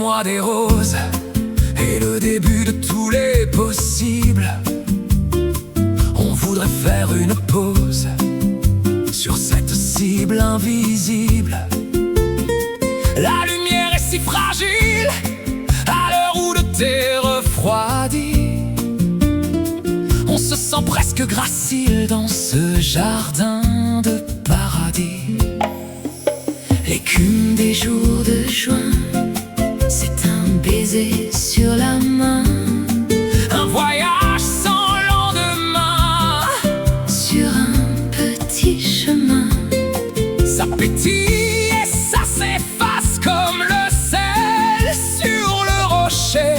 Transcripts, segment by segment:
mois des roses et le début de tous les possibles. On voudrait faire une pause sur cette cible invisible. La lumière est si fragile à l'heure où le thé refroidit. On se sent presque gracile dans ce jardin de paradis. L'écume des jours de juin, c'est un baiser sur la main. Un voyage sans lendemain sur un petit chemin. Ça pétille et ça s'efface comme le sel sur le rocher.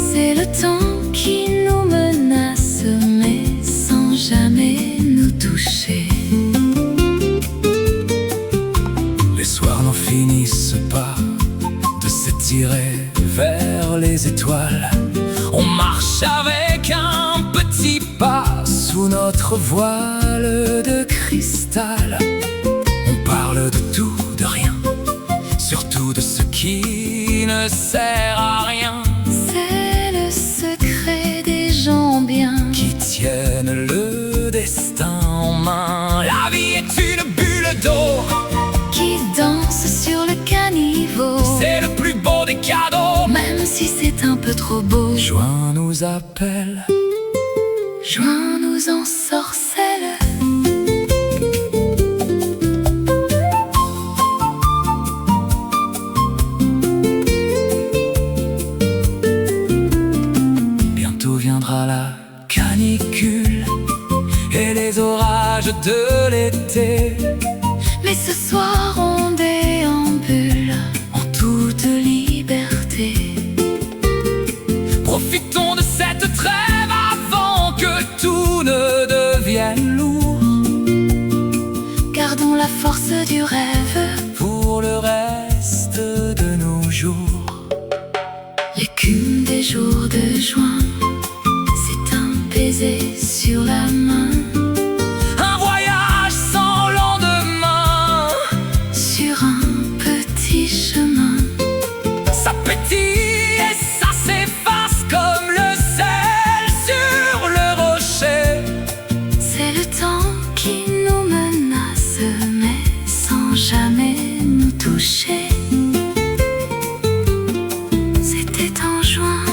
C'est le temps qui nous menace, mais sans jamais nous toucher. Les soirs n'en finissent pas de s'étirer vers les étoiles. On marche avec un petit pas sous notre voile de cristal. On parle de tout, de rien, surtout de ce qui ne sert à rien. C'est le secret des gens bien qui tiennent le destin en main. La vie est une bulle d'eau qui danse sur le caniveau. C'est le plus beau des cadeaux, même si c'est un peu trop beau. Juin nous appelle, juin nous ensorcelle. Bientôt viendra la canicule et les orages de l'été. Mais ce soir on déambule en toute liberté. Profitons de cette trêve avant que tout ne devienne lourd. Gardons la force du rêve pour le reste de nos jours. L'écume des jours de juin, c'est un baiser sur la main. Un voyage sans lendemain sur un petit chemin. Ça pétille et ça s'efface comme le sel sur le rocher. C'est le temps qui nous menace, mais sans jamais nous toucher. C'était en juin,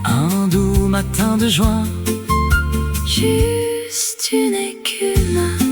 un doux matin de juin, juste une écume.